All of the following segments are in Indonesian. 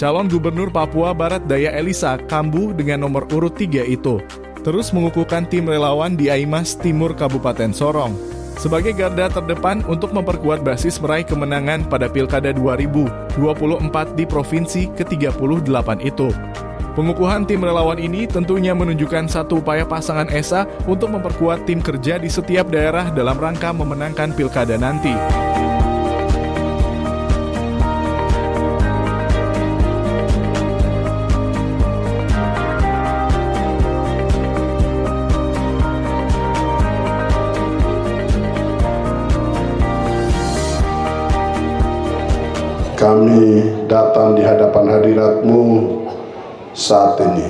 calon gubernur Papua Barat Daya Elisa kambuh dengan nomor urut 3 itu, terus mengukuhkan tim relawan di Aimas Timur Kabupaten Sorong sebagai garda terdepan untuk memperkuat basis meraih kemenangan pada Pilkada 2024 di Provinsi ke-38 itu. Pengukuhan tim relawan ini tentunya menunjukkan satu upaya pasangan Esa untuk memperkuat tim kerja di setiap daerah dalam rangka memenangkan Pilkada nanti. Kami datang di hadapan hadirat-Mu saat ini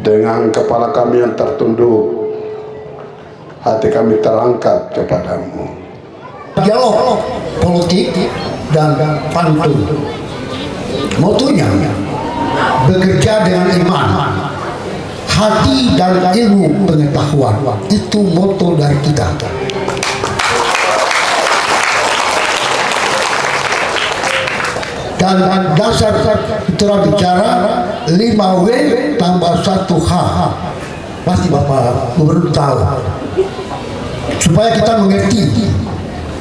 dengan kepala kami yang tertunduk, hati kami terangkat kepadamu. Dialog politik dan pantun, motonya bekerja dengan iman, hati dan ilmu pengetahuan, itu moto dari kita. Dan dasar kita bicara 5W tambah 1H. Pasti Bapak Gubernur tahu. Supaya kita mengerti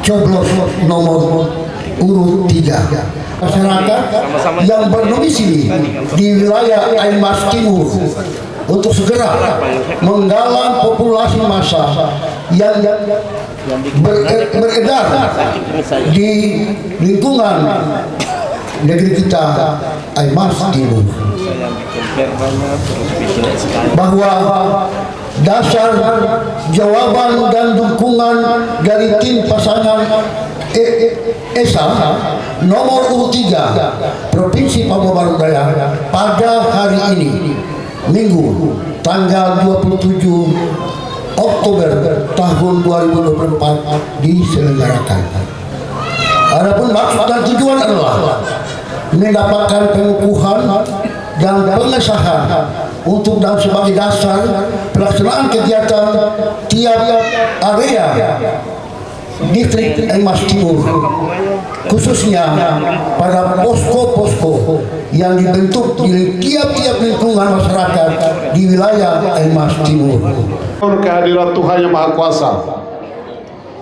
coblos nomor urut 3. Masyarakat yang berdomisili di wilayah Aimas Timur untuk segera menggalang populasi massa yang beredar di lingkungan negeri kita Aimas Timur, bahwa dasar jawaban dan dukungan dari tim pasangan Esa nomor urut 3 Provinsi Papua Barat Daya pada hari ini Minggu tanggal 27 Oktober tahun 2024 diselenggarakan. Adapun maksud dan tujuan adalah mendapatkan pengukuhan dan pengesahan untuk dan sebagai dasar pelaksanaan kegiatan tiap area distrik Aimas Timur, khususnya pada posko-posko yang dibentuk di tiap-tiap lingkungan masyarakat di wilayah Aimas Timur. Kehadiran Tuhan Yang Maha Kuasa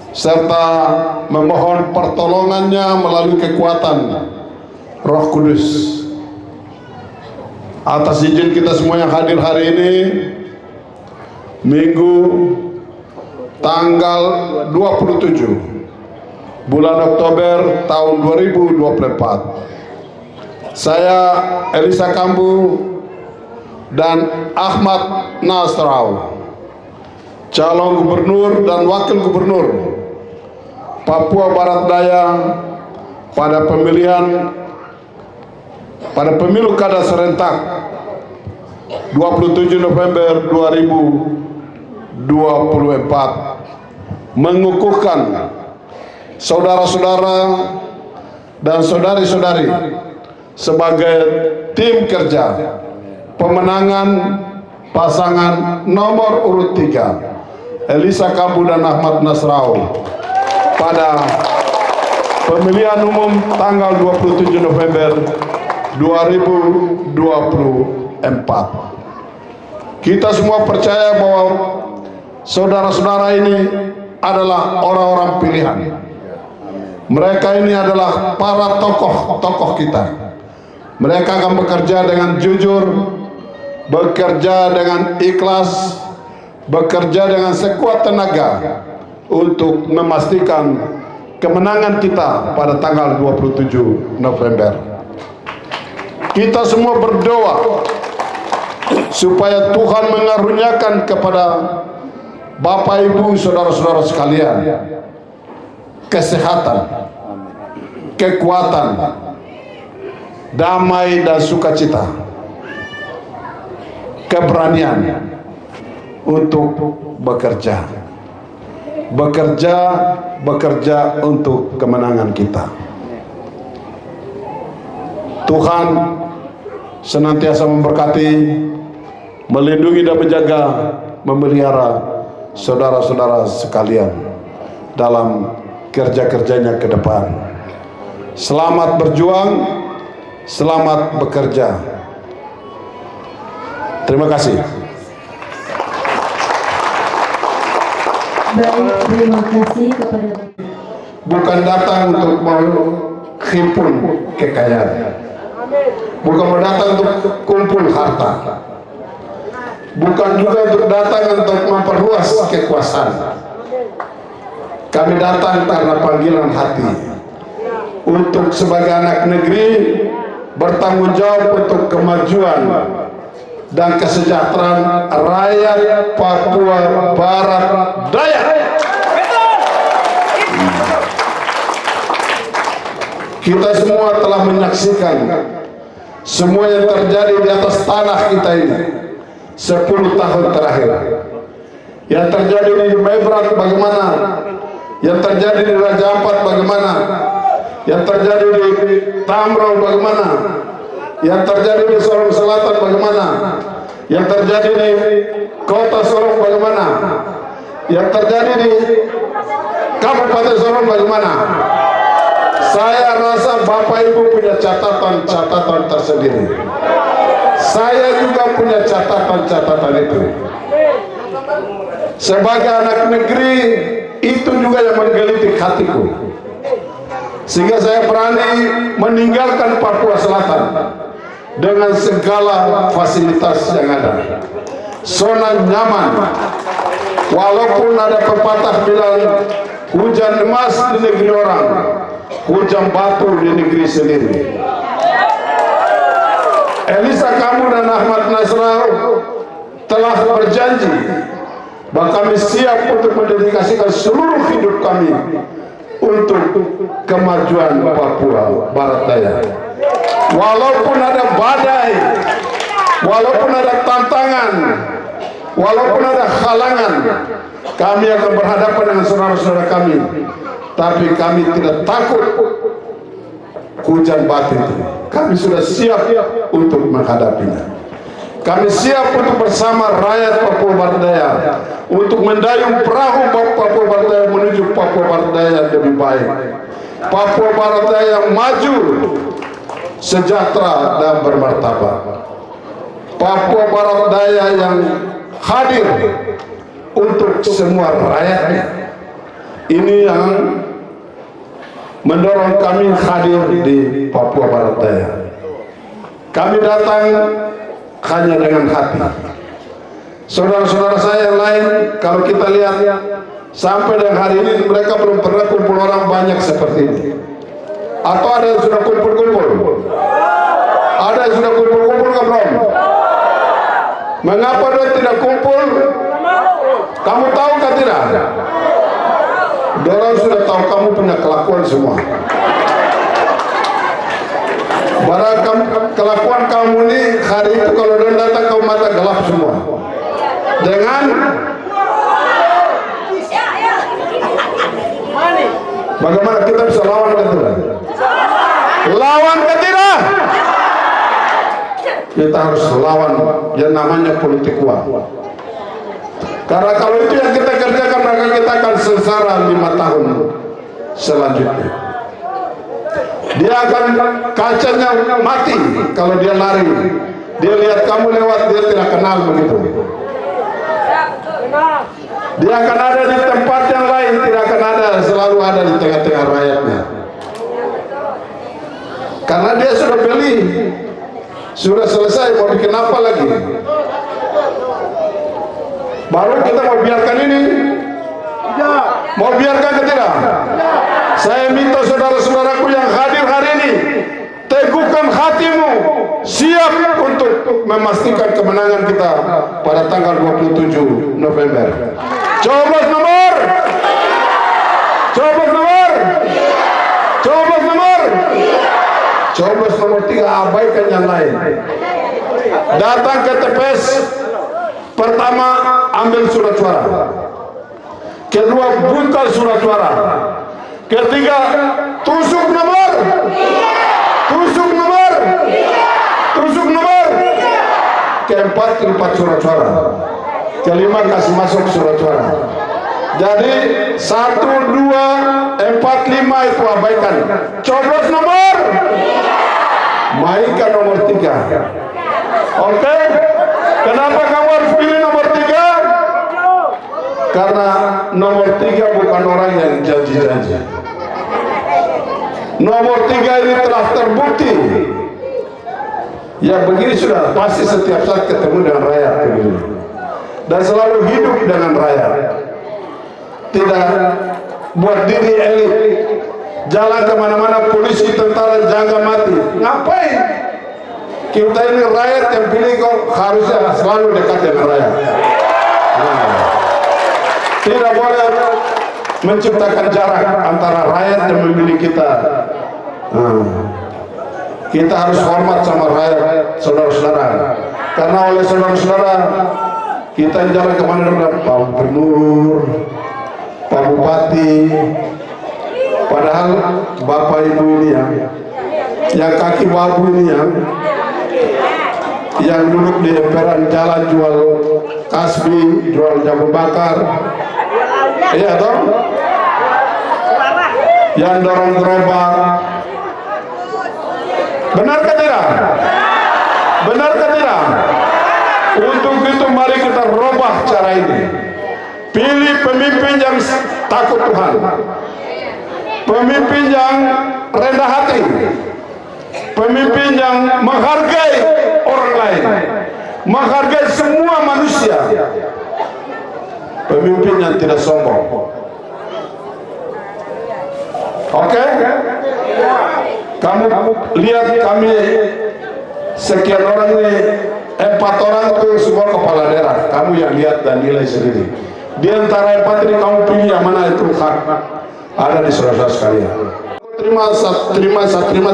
serta memohon pertolongannya melalui kekuatan Roh Kudus. Atas izin kita semua yang hadir hari ini, Minggu tanggal 27 bulan Oktober tahun 2024, saya Elisa Kambuh dan Ahmad Nasrau, calon gubernur dan wakil gubernur Papua Barat Daya pada pemilu kada serentak 27 November 2024, mengukuhkan saudara-saudara dan saudari-saudari sebagai tim kerja pemenangan pasangan nomor urut 3 Elisa Kambuh dan Ahmad Nasrau pada pemilihan umum tanggal 27 November 2024. Kita semua percaya bahwa saudara-saudara ini adalah orang-orang pilihan. Mereka ini adalah para tokoh-tokoh kita. Mereka akan bekerja dengan jujur, bekerja dengan ikhlas, bekerja dengan sekuat tenaga untuk memastikan kemenangan kita pada tanggal 27 November. Kita semua berdoa supaya Tuhan mengaruniakan kepada Bapak Ibu saudara-saudara sekalian kesehatan, kekuatan, damai dan sukacita, keberanian untuk bekerja untuk kemenangan kita. Tuhan senantiasa memberkati, melindungi dan menjaga, memelihara saudara-saudara sekalian dalam kerja-kerjanya ke depan. Selamat berjuang, Selamat bekerja. Terima kasih. Baik, terima kasih kepada Bukan datang untuk menghimpun kekayaan, bukan datang untuk kumpul harta, bukan juga untuk datang untuk memperluas kekuasaan. Kami datang karena panggilan hati untuk sebagai anak negeri bertanggung jawab untuk kemajuan dan kesejahteraan rakyat Papua Barat Daya. Kita semua telah menyaksikan semua yang terjadi di atas tanah kita ini 10 tahun terakhir. Yang terjadi di Mebrak bagaimana? Yang terjadi di Raja Ampat bagaimana? Yang terjadi di Tamrau bagaimana? Yang terjadi di Sorong Selatan bagaimana? Yang terjadi di Kota Sorong bagaimana? Yang terjadi di Kabupaten Sorong bagaimana? Saya rasa Bapak Ibu punya catatan-catatan tersendiri. Saya juga punya catatan-catatan itu. Sebagai anak negeri, itu juga yang menggelitik hatiku. Sehingga saya berani meninggalkan Papua Selatan dengan segala fasilitas yang ada. Zona nyaman. Walaupun ada pepatah bilang hujan emas di negeri orang, hujan batu di negeri sendiri. Elisa Kambu dan Ahmad Nasrallah telah berjanji bahwa kami siap untuk mendedikasikan seluruh hidup kami untuk kemajuan Papua Barat Daya. Walaupun ada badai, walaupun ada tantangan, walaupun ada halangan, kami akan berhadapan dengan saudara-saudara kami. Tapi kami tidak takut hujan batu itu. Kami sudah siap untuk menghadapinya. Kami siap untuk bersama rakyat Papua Barat Daya untuk mendayung perahu Papua Barat Daya menuju Papua Barat Daya yang lebih baik. Papua Barat Daya yang maju, sejahtera dan bermartabat. Papua Barat Daya yang hadir untuk semua rakyatnya. Ini yang mendorong kami hadir di Papua Barat Daya. Kami datang hanya dengan hati. Saudara-saudara saya yang lain, kalau kita lihat sampai dengan hari ini mereka belum pernah kumpul orang banyak seperti ini. Atau ada yang sudah kumpul-kumpul? Ada yang sudah kumpul-kumpul ke belum? Mengapa dia tidak kumpul? Kamu tahu kan tidak? Dorang sudah tahu kamu punya kelakuan semua. Barang kelakuan kamu ini hari itu kalau dia datang kamu mata gelap semua. Dengan bagaimana kita bisa lawan ke tidak? Lawan ke tidak? Kita harus lawan yang namanya politik uang. Karena kalau itu yang kita kerjakan maka kita akan sengsara 5 tahun selanjutnya. Dia akan kacanya mati kalau dia lari. Dia lihat kamu lewat dia tidak kenal begitu. Dia akan ada di tempat yang lain, tidak akan ada, selalu ada di tengah-tengah rakyatnya. Karena dia sudah beli, sudah selesai, mau bikin apa lagi? Baru kita mau biarkan ini? Mau biarkan ke tidak? Saya minta saudara-saudaraku yang hadir hari ini, teguhkan hatimu, siap untuk memastikan kemenangan kita pada tanggal 27 November. Coblos nomor, coblos nomor, coblos nomor, coblos nomor 3, abaikan yang lain. Datang ke TPS, pertama ambil surat suara, kedua bungkal surat suara, ketiga tusuk nomor, tusuk nomor, tusuk nomor, keempat lipat surat suara, kelima kasih masuk surat suara. Jadi 1, 2, 4, 5 itu abaikan. Coblos nomor, Maika nomor 3. Oke? Kenapa kamu harus pilih nomor 3? Karena nomor 3 bukan orang yang janji-janji. Nomor 3 ini telah terbukti. Ya begini sudah, pasti setiap saat ketemu dengan rakyat begini. Dan selalu hidup dengan rakyat. Tidak buat diri elit. Jalan kemana-mana polisi, tentara, jaga mati. Ngapain? Kita ini rakyat yang pilih kok harusnya selalu dekat dengan rakyat. Nah, tidak boleh menciptakan jarak antara rakyat yang memilih kita. Kita harus hormat sama rakyat, saudara-saudara. Karena oleh saudara-saudara kita jalan kemana-mana, Pak Gubernur, Pak Bupati. Padahal Bapak Ibu ini yang kaki wabu ini yang duduk di emperan jalan jual kasbi, jual jamu bakar, iya toh? Yang dorong gerobak. Benarkah tidak? Benarkah tidak? Untuk itu mari kita robah cara ini. Pilih pemimpin yang takut Tuhan, pemimpin yang rendah hati, pemimpin yang menghargai orang lain, menghargai semua manusia, pemimpin yang tidak sombong. Oke? Kamu lihat kami sekian orang ini, 4 orang itu semua kepala daerah. Kamu yang lihat dan nilai sendiri. Di antara 4 ini kamu pilih yang mana itu hak ada di saudara-saudara sekalian. Terima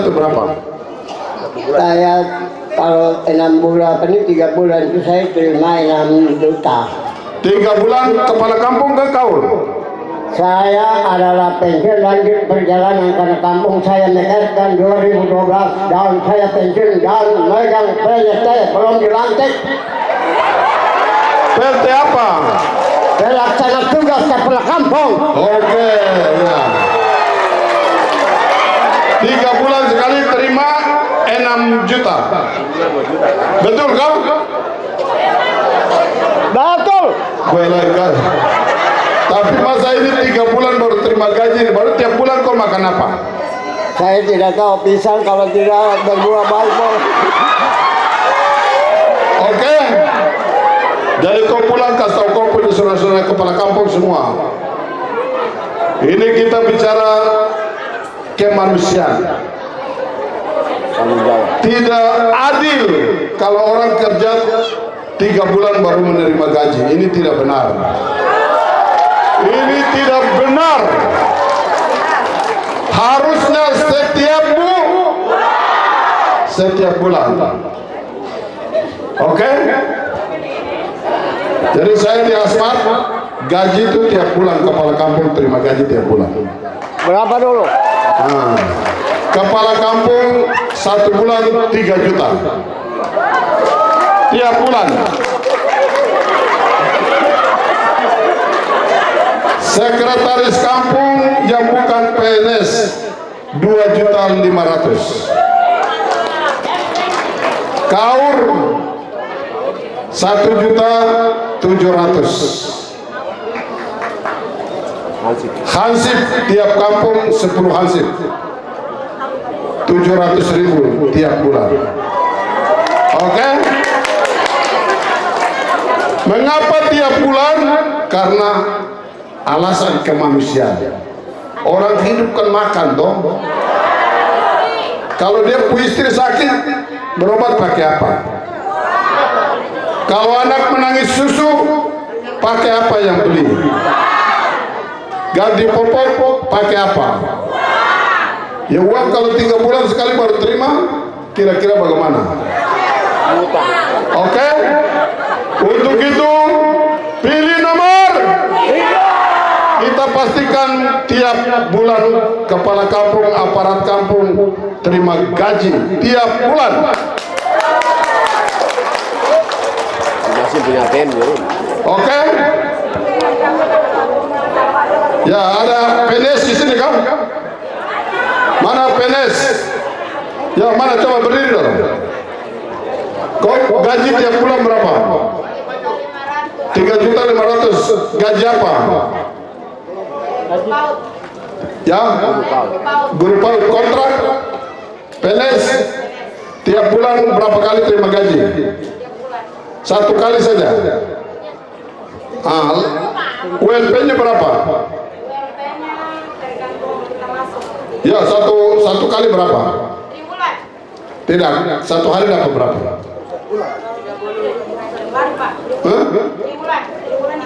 itu berapa? Saya kalau 6 bulan, 3 bulan itu saya terima 6 juta. 3 bulan kepala kampung ke kau? Saya adalah pensiun lanjut perjalanan karena kampung saya mekarkan 2012 dan saya pensiun dan megang proyek saya belum dilantik. PT apa? Pelaksana tugas kepala kampung. Oke, ya. 3 bulan sekali terima 6 juta. Betul kau? Betul. Gue lagi. Tapi masa ini 3 bulan baru terima gaji, baru tiap bulan kau makan apa? Saya tidak tahu, pisang kalau tidak berbuah baik. Oke. Jadi kau pulang kasih tahu kau punya saudara-saudara kepala kampung semua. Ini kita bicara kemanusiaan. Tidak adil kalau orang kerja 3 bulan baru menerima gaji. Ini tidak benar. Ini tidak benar. Harusnya setiap bulan. Oke? Jadi saya di Asmat gaji itu tiap bulan, kepala kampung terima gaji tiap bulan. Berapa dulu? Nah, kepala kampung 1 bulan 3 juta tiap bulan. Sekretaris kampung yang bukan PNS 2.500.000. Kaur 1.700.000. Hansip tiap kampung 10 hansip 700.000 tiap bulan. Oke? Mengapa tiap bulan? Karena alasan kemanusiaan. Orang hidup kan makan dong. Kalau dia punya istri sakit, berobat pakai apa? Kalau anak menangis susu, pakai apa yang beli? Ganti popok, pakai apa? Ya uang kalau 3 bulan sekali baru terima, kira-kira bagaimana? Oke? Untuk itu, pilih nomor. Kita pastikan tiap bulan kepala kampung, aparat kampung terima gaji tiap bulan. Masih punya pen, Oke? Ya, ada PNS di sini kan? Mana PNS? Ya, mana coba berdiri dong. Kau gaji tiap bulan berapa? 3.500.000. Gaji apa? Ya, guru PAUD. Kontrak PNS tiap bulan berapa kali terima gaji? 1 kali saja. ULP-nya berapa? Ya, satu kali berapa? Tidak, 1 hari dapat berapa?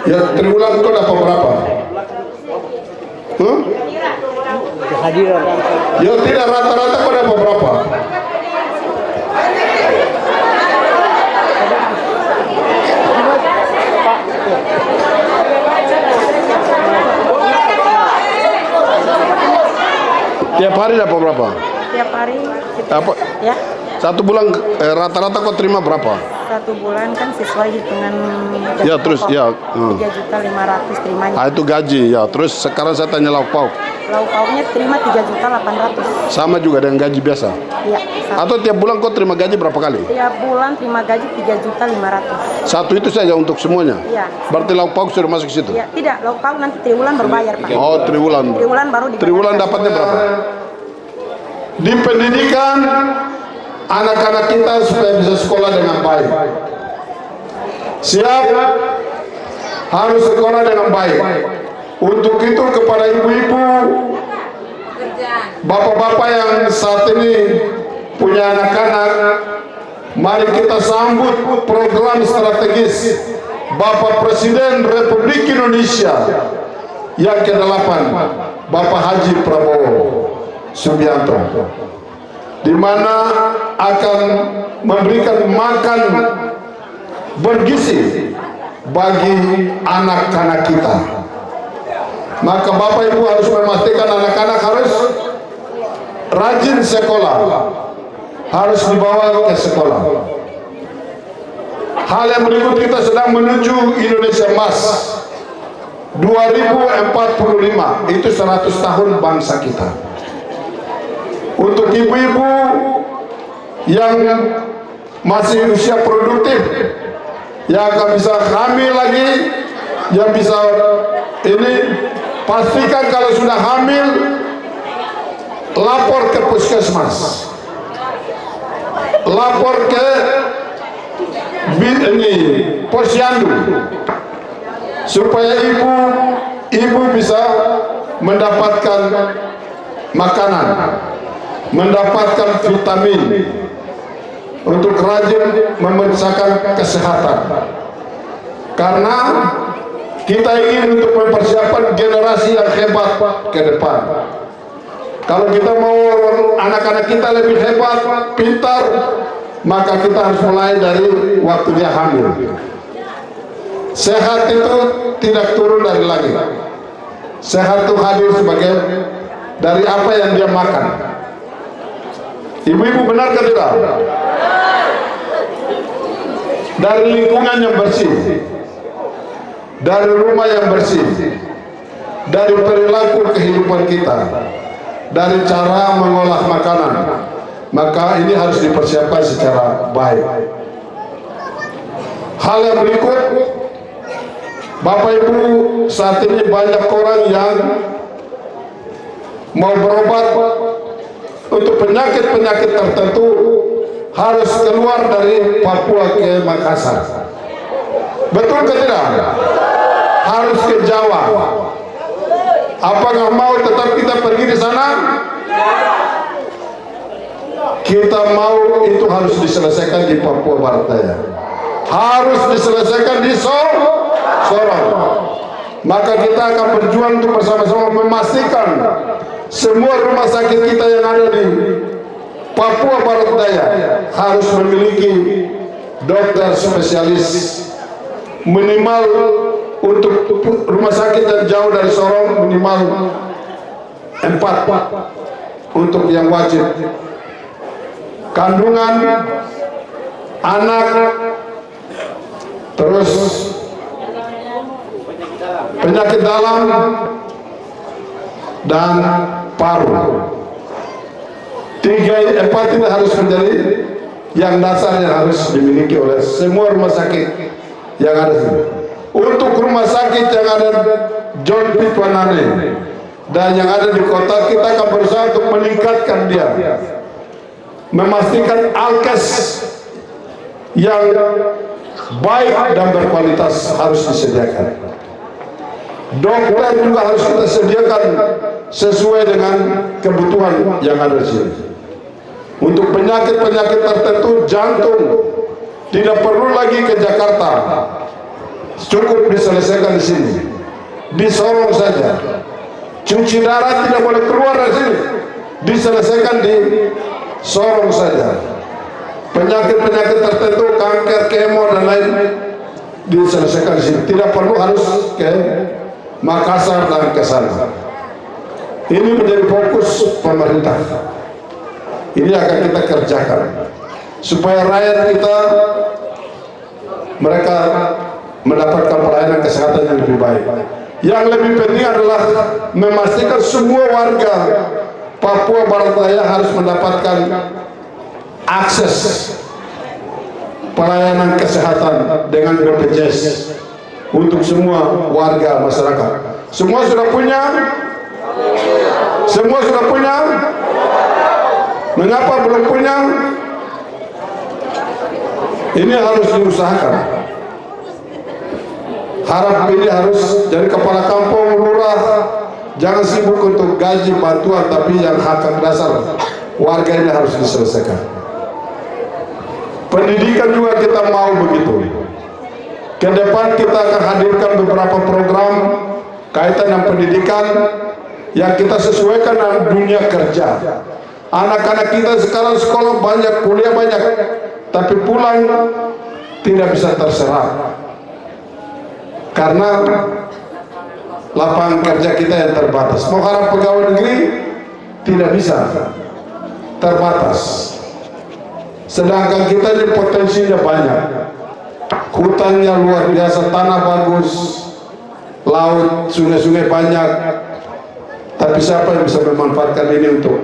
Ya, triwulan kau dapat berapa? Ya, tidak, rata-rata kau dapat berapa? Tiap hari dapat berapa? Tiap hari Apa? ya. 1 bulan rata-rata kau terima berapa? 1 bulan kan sesuai hitungan gaji Ya, terus pokok. ya. 3.500.000 terimanya. Itu gaji ya. Terus sekarang saya tanya lauk pauk. Lauk pauknya terima 3.800.000. Sama juga dengan gaji biasa. Iya. Atau tiap bulan kau terima gaji berapa kali? Tiap bulan terima gaji 3.500.000. Satu itu saja untuk semuanya. Iya. Berarti lauk pauk sudah masuk situ. Iya, tidak. Lauk pauk nanti triwulan berbayar, Pak. Oh, triwulan. Triwulan baru dibayar. Triwulan dapatnya berapa? Di pendidikan anak-anak kita supaya bisa sekolah dengan baik. Siap, harus sekolah dengan baik. Untuk itu kepada ibu-ibu, bapak-bapak yang saat ini punya anak-anak, mari kita sambut program strategis Bapak Presiden Republik Indonesia yang ke-8, Bapak Haji Prabowo Subianto, di mana akan memberikan makan bergizi bagi anak-anak kita. Maka Bapak Ibu harus memastikan anak-anak harus rajin sekolah, harus dibawa ke sekolah. Hal yang berikut, kita sedang menuju Indonesia Emas 2045, itu 100 tahun bangsa kita. Untuk ibu-ibu yang masih usia produktif, yang akan bisa hamil lagi, yang bisa ini, pastikan kalau sudah hamil lapor ke puskesmas, lapor ke posyandu, supaya ibu bisa mendapatkan makanan, mendapatkan vitamin untuk rajin memeriksakan kesehatan, karena kita ingin untuk mempersiapkan generasi yang hebat ke depan. Kalau kita mau anak-anak kita lebih hebat, pintar, maka kita harus mulai dari waktu dia hamil. Sehat itu tidak turun dari langit. Sehat itu hadir sebagai dari apa yang dia makan. Ibu-ibu benar atau tidak? Dari lingkungan yang bersih, dari rumah yang bersih, dari perilaku kehidupan kita, dari cara mengolah makanan, maka ini harus dipersiapkan secara baik. Hal yang berikut, Bapak Ibu, saat ini banyak orang yang mau berobat untuk penyakit-penyakit tertentu harus keluar dari Papua ke Makassar. Betul ke tidak? Harus ke Jawa. Apakah mau tetap kita pergi di sana? Kita mau itu harus diselesaikan di Papua Barat Daya. Harus diselesaikan di Sorong. Maka kita akan berjuang untuk bersama-sama memastikan semua rumah sakit kita yang ada di Papua Barat Daya harus memiliki dokter spesialis, minimal untuk rumah sakit yang jauh dari Sorong minimal 4 untuk yang wajib, kandungan, anak, terus penyakit dalam dan paru. 4 ini harus menjadi yang dasar yang harus dimiliki oleh semua rumah sakit yang ada sini. Untuk rumah sakit yang ada John P. Twanane dan yang ada di kota, kita akan berusaha untuk meningkatkan dia, memastikan alkes yang baik dan berkualitas harus disediakan. Dokter juga harus kita sediakan sesuai dengan kebutuhan yang ada di sini. Untuk penyakit-penyakit tertentu, jantung tidak perlu lagi ke Jakarta, cukup diselesaikan di sini, di Sorong saja. Cuci darah tidak boleh keluar dari sini, diselesaikan di Sorong saja. Penyakit-penyakit tertentu, kanker, kemo dan lain diselesaikan di sini. Tidak perlu harus ke Makassar dan ke sana. Ini menjadi fokus pemerintah. Ini akan kita kerjakan supaya rakyat kita mereka mendapatkan pelayanan kesehatan yang lebih baik. Yang lebih penting adalah memastikan semua warga Papua Barat Daya harus mendapatkan akses pelayanan kesehatan dengan BPJS untuk semua warga masyarakat. Semua sudah punya? Semua sudah punya? Mengapa belum punya? Ini harus diusahakan. Harap ini harus jadi kepala kampung, lurah, jangan sibuk untuk gaji bantuan, tapi yang hak dasar warga ini harus diselesaikan. Pendidikan juga kita mau begitu. Ke depan kita akan hadirkan beberapa program kaitan dengan pendidikan yang kita sesuaikan dengan dunia kerja. Anak-anak kita sekarang sekolah banyak, kuliah banyak, tapi pulang tidak bisa terserap karena lapangan kerja kita yang terbatas. Mau harap pegawai negeri tidak bisa, terbatas. Sedangkan kita ini potensinya banyak, hutannya luar biasa, tanah bagus, laut, sungai-sungai banyak, tapi siapa yang bisa memanfaatkan ini untuk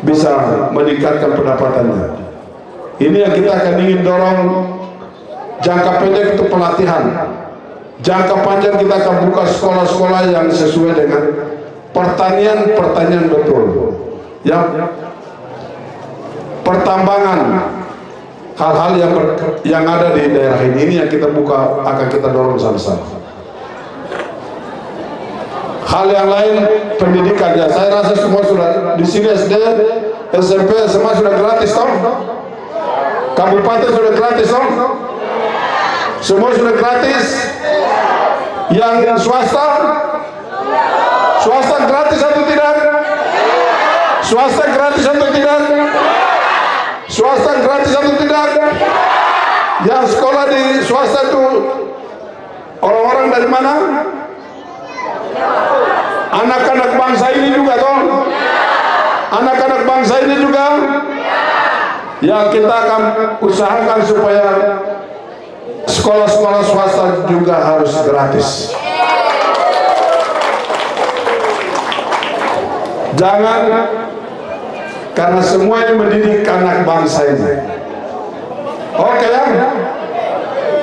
bisa meningkatkan pendapatannya? Ini yang kita akan ingin dorong. Jangka pendek itu pelatihan, jangka panjang kita akan buka sekolah-sekolah yang sesuai dengan pertanian betul, yang pertambangan, hal-hal yang ada di daerah ini yang kita buka, akan kita dorong sama-sama. Hal yang lain, pendidikan ya, saya rasa semua sudah di sini, SD, SMP, SMA sudah gratis toh? Kabupaten sudah gratis toh? Semua sudah gratis. Yang swasta? Swasta gratis atau tidak? Swasta gratis atau tidak? Swasta gratis atau tidak? Yang sekolah di swasta itu orang-orang dari mana? Anak-anak bangsa ini juga toh? Anak-anak bangsa ini juga? Yang kita akan usahakan supaya sekolah-sekolah swasta juga harus gratis. Jangan, karena semua ini mendidik anak bangsa ini. Oke ya?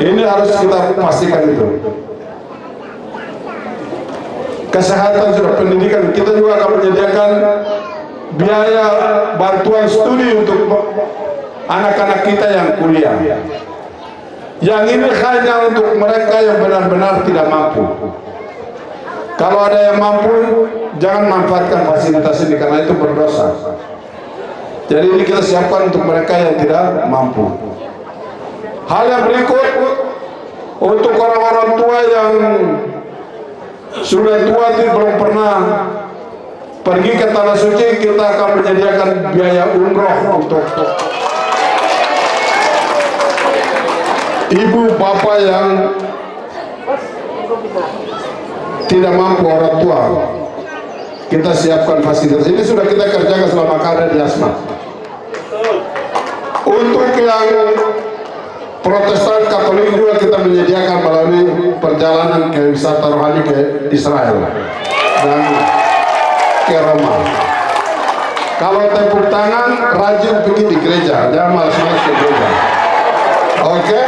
Ini harus kita pastikan itu. Kesehatan sudah, pendidikan kita juga akan menyediakan biaya bantuan studi untuk anak-anak kita yang kuliah. Yang ini hanya untuk mereka yang benar-benar tidak mampu. Kalau ada yang mampu, jangan manfaatkan fasilitas ini karena itu berdosa. Jadi ini kita siapkan untuk mereka yang tidak mampu. Hal yang berikut, untuk orang-orang tua yang sudah tua tidak belum pernah pergi ke tanah suci, kita akan menyediakan biaya umroh untuk ibu bapak yang tidak mampu, orang tua. Kita siapkan fasilitas ini, sudah kita kerjakan selama kader di Asmat. Untuk yang Protestan Katolik juga kita menyediakan melalui perjalanan ke wisata rohani ke Israel dan ke Roma. Kalau tepuk tangan, rajin pergi di gereja, jangan malas-malas ke gereja. Oke?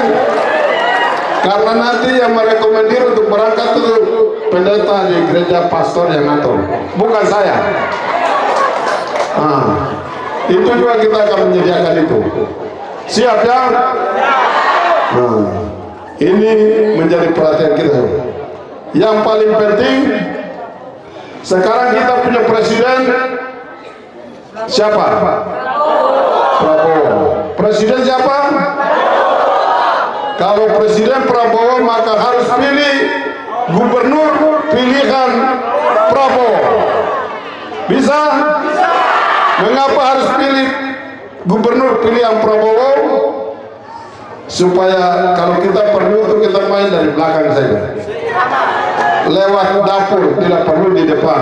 Karena nanti yang merekomendir untuk berangkat itu pendeta di gereja, pastor yang ngatur, bukan saya. Itu juga kita akan menyediakan itu. Siap ya? Ini menjadi perhatian kita. Yang paling penting, sekarang kita punya presiden siapa? Prabowo. Presiden siapa? Kalau Presiden Prabowo, maka harus pilih gubernur pilihan Prabowo. Bisa? Mengapa harus pilih gubernur pilihan Prabowo? Supaya kalau kita perlu itu kita main dari belakang saja, lewat dapur, tidak perlu di depan.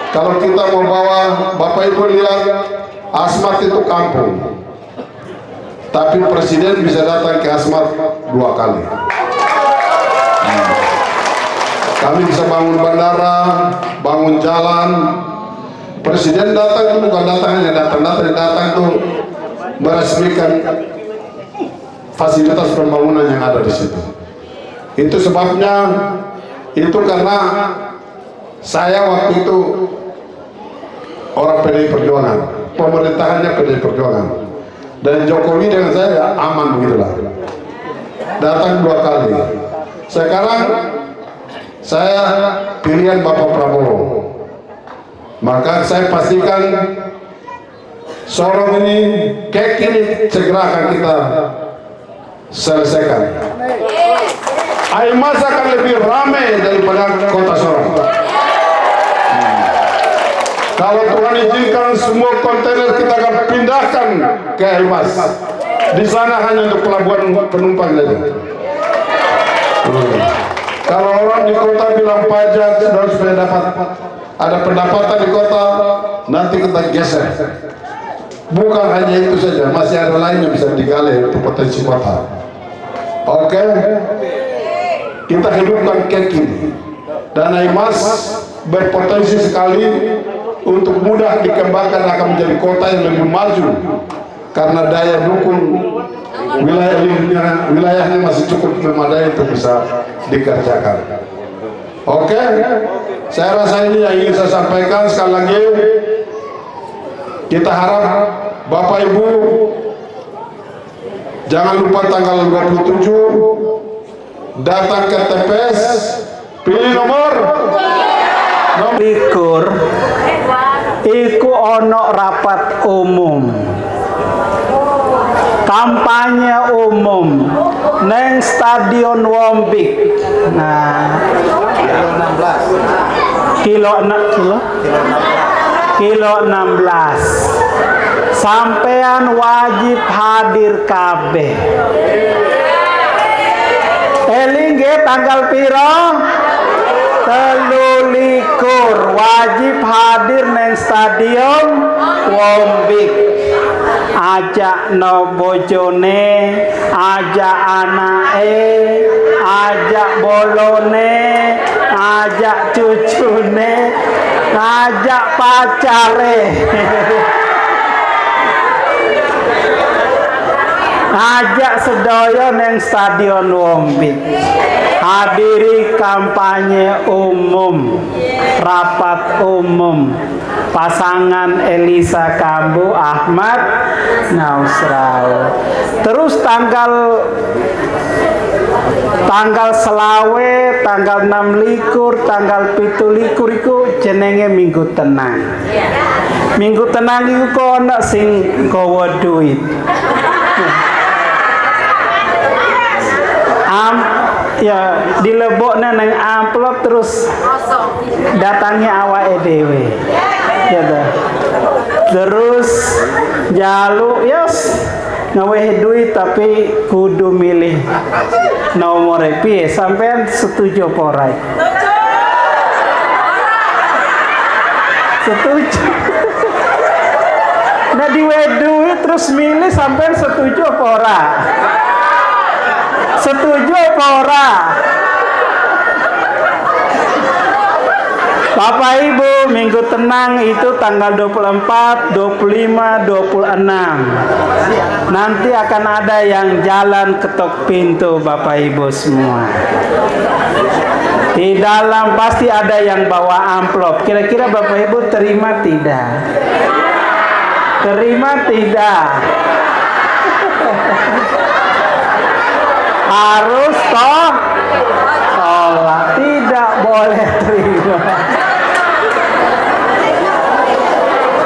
Kalau kita mau bawa, Bapak Ibu lihat, Asmat itu kampung, tapi presiden bisa datang ke Asmat 2 kali. Kami bisa bangun bandara, bangun jalan. Presiden datang itu bukan datang hanya datang itu meresmikan fasilitas pembangunan yang ada di situ. Itu sebabnya, itu karena saya waktu itu orang PDI Perjuangan, pemerintahannya PDI Perjuangan, dan Jokowi dengan saya aman begitulah. Datang 2 kali. Sekarang saya pilihan Bapak Prabowo. Maka saya pastikan Sorong ini, kek ini segera akan kita selesaikan. Aimas akan lebih ramai daripada kota Sorong. Kalau Tuhan izinkan, semua kontainer kita akan pindahkan ke Aimas. Di sana hanya untuk pelabuhan penumpang saja. Kalau orang di kota bilang pajak supaya dapat ada pendapatan di kota, nanti kita geser. Bukan hanya itu saja, masih ada lain yang bisa digali untuk potensi kota. Oke? Kita hidupkan kek ini. Dan Aimas berpotensi sekali untuk mudah dikembangkan, akan menjadi kota yang lebih maju karena daya dukung wilayahnya masih cukup memadai untuk bisa dikerjakan. Oke? Saya rasa ini yang ingin saya sampaikan. Sekali lagi, kita harap Bapak Ibu jangan lupa tanggal 27 datang ke TPS, pilih nomor likur. Iku ono rapat umum, kampanye umum neng Stadion Wombik. Nah, kilo 16. Sampean wajib hadir kabeh. Elinge tanggal piro? 23 wajib hadir neng Stadion Wombik. Ajak no bojone, ajak anake, ajak bolone, ajak cucune, ajak pacare, ajak sedaya neng Stadion Wombik. Hadiri kampanye umum, rapat umum pasangan Elisa Kambu Ahmad Nausrau. Terus tanggal selawe, tanggal 26, tanggal 27 iku jenenge Minggu Tenang. Minggu Tenang iku kok ana sing gawa duit. Ya dilebokna nang amplop terus datangnya awake dhewe. Ya dah. Terus jaluk yes ngaweh duit tapi kudu milih nomor piye, sampean setuju apa ora? Setuju. Nah diwe duit terus milih, sampean setuju apa ora? Setuju apa ora? Bapak Ibu, Minggu Tenang itu tanggal 24, 25, 26. Nanti akan ada yang jalan ketok pintu Bapak Ibu semua. Di dalam pasti ada yang bawa amplop. Kira-kira Bapak Ibu terima tidak? Terima tidak? Harus toh? Tolak, tidak boleh terima.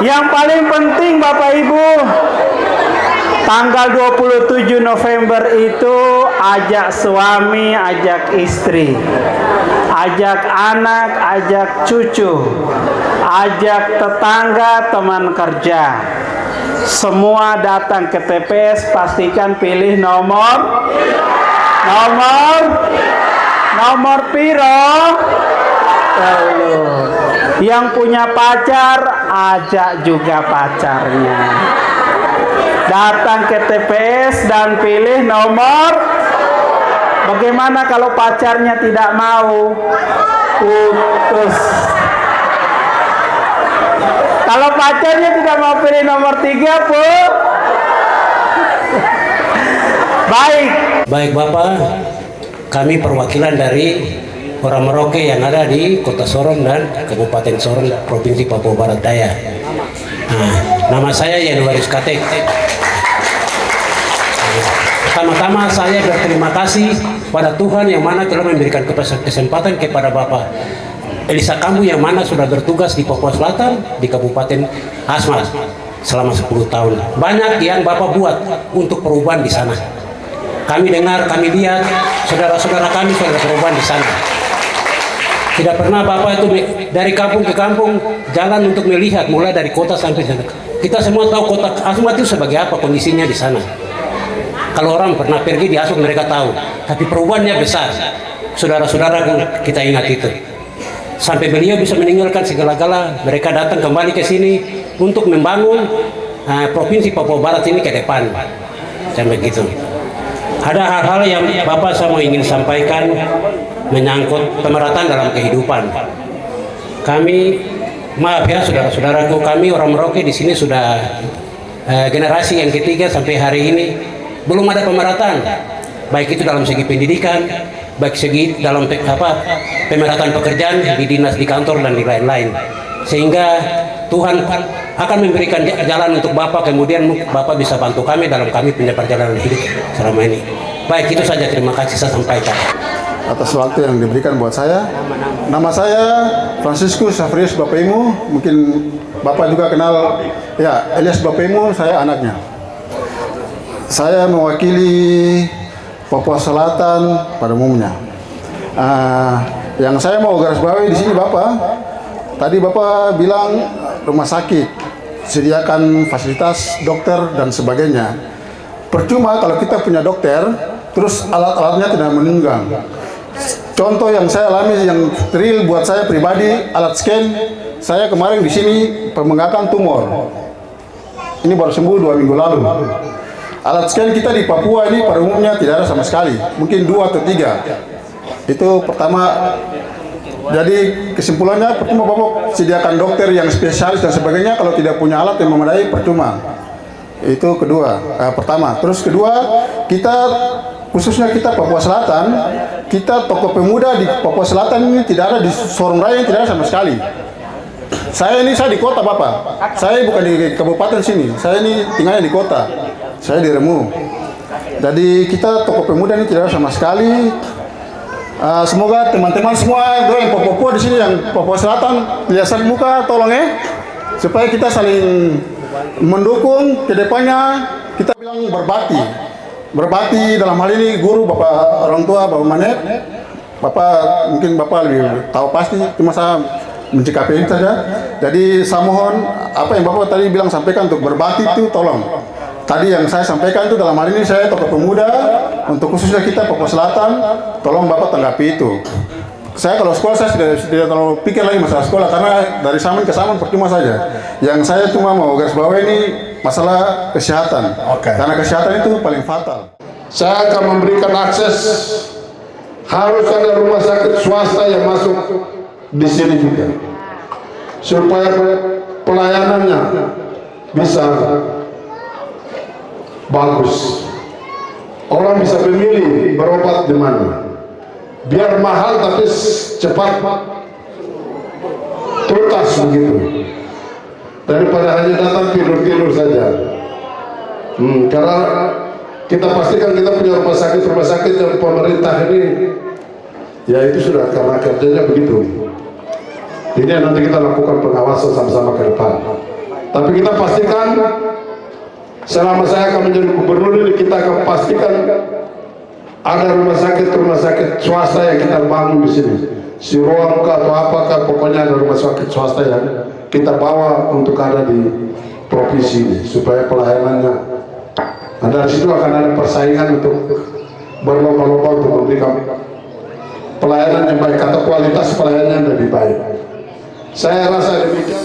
Yang paling penting Bapak Ibu, tanggal 27 November itu ajak suami, ajak istri, ajak anak, ajak cucu, ajak tetangga, teman kerja. Semua datang ke TPS, pastikan pilih nomor piro. Yang punya pacar, ajak juga pacarnya. Datang ke TPS dan pilih nomor. Bagaimana kalau pacarnya tidak mau? Putus. Kalau pacarnya tidak mau pilih nomor 3, Bu. Baik Bapak, kami perwakilan dari orang Merauke yang ada di Kota Sorong dan Kabupaten Sorong, Provinsi Papua Barat Daya. Nama saya Yanuaris Katek. Pertama-tama saya berterima kasih pada Tuhan yang mana telah memberikan kesempatan kepada Bapak Elisa Kambu yang mana sudah bertugas di Papua Selatan di Kabupaten Asmat selama 10 tahun. Banyak yang Bapak buat untuk perubahan di sana. Kami dengar, kami lihat, saudara-saudara kami sudah perubahan di sana. Tidak pernah Bapak itu dari kampung ke kampung jalan untuk melihat, mulai dari kota sampai sana. Kita semua tahu kota Asmat itu sebagai apa kondisinya di sana. Kalau orang pernah pergi di Asmat mereka tahu, tapi perubahannya besar. Saudara-saudara kita ingat itu. Sampai beliau bisa meninggalkan segala-gala, mereka datang kembali ke sini untuk membangun Provinsi Papua Barat ini ke depan. Sampai gitu. Ada hal-hal yang Bapak saya mau ingin sampaikan menyangkut pemerataan dalam kehidupan. Kami, maaf ya saudara-saudaraku, kami orang Merauke di sini sudah generasi yang ketiga sampai hari ini belum ada pemerataan, baik itu dalam segi pendidikan, baik segi dalam pemerataan pekerjaan di dinas, di kantor dan di lain-lain. Sehingga Tuhan akan memberikan jalan untuk Bapak, kemudian Bapak bisa bantu kami dalam kami punya perjalanan hidup selama ini. Baik, itu saja, terima kasih saya sampaikan. Atas waktu yang diberikan buat saya. Nama saya Franciscus Safrius Bapaimu, mungkin Bapak juga kenal ya, Elias Bapaimu, saya anaknya. Saya mewakili Papua Selatan pada umumnya. Yang saya mau garis bawahi di sini Bapak, tadi Bapak bilang rumah sakit, sediakan fasilitas dokter dan sebagainya. Percuma kalau kita punya dokter, terus alat-alatnya tidak menunjang. Contoh yang saya alami yang real buat saya pribadi, alat scan. Saya kemarin di sini pembengkakan tumor. Ini baru sembuh 2 minggu lalu. Alat scan kita di Papua ini pada umumnya tidak ada sama sekali, mungkin 2 atau 3. Itu pertama. Jadi kesimpulannya, percuma Bapak sediakan dokter yang spesialis dan sebagainya, kalau tidak punya alat yang memadai percuma. Itu kedua, pertama. Terus kedua, kita khususnya kita Papua Selatan, kita tokoh pemuda di Papua Selatan ini tidak ada, di Sorong Raya tidak ada sama sekali. Saya di kota Bapak, saya bukan di kabupaten sini, saya ini tinggalnya di kota, saya di Remu. Jadi kita tokoh pemuda ini tidak ada sama sekali. Semoga teman-teman semua yang Papua di sini yang Papua Selatan lihat muka tolong supaya kita saling mendukung ke depannya. Kita bilang berbakti dalam hal ini guru, Bapak orang tua, Bapak Manet, mungkin Bapak lebih tahu pasti, cuma saya mencikapi ini saja. Jadi saya mohon apa yang Bapak tadi bilang sampaikan untuk berbakti itu tolong. Tadi yang saya sampaikan itu dalam hal ini saya tokoh pemuda, untuk khususnya kita Papua Selatan, tolong Bapak tanggapi itu. Saya kalau sekolah saya tidak terlalu pikir lagi masalah sekolah, karena dari zaman ke zaman percuma saja. Yang saya cuma mau garis bawah ini masalah kesehatan, karena kesehatan itu paling fatal. Saya akan memberikan akses, harus ada rumah sakit swasta yang masuk di sini juga. supaya pelayanannya bisa bagus. Orang bisa memilih berobat di mana. Biar mahal tapi cepat tuntas begitu. Daripada hanya datang tidur-tidur saja. Karena kita pastikan kita punya rumah sakit yang pemerintah ini, ya itu sudah karena kerjanya begitu. Ini nanti kita lakukan pengawasan sama-sama ke depan. Tapi kita pastikan selama saya akan menjadi gubernur ini, kita akan pastikan ada rumah sakit swasta yang kita bangun di sini. Siroam atau apakah, pokoknya ada rumah sakit swasta yang kita bawa untuk ada di provinsi ini supaya pelayanannya. Nah, dari situ akan ada persaingan untuk berlomba-lomba untuk memberikan pelayanan yang baik atau kualitas pelayanan yang lebih baik. Saya rasa demikian.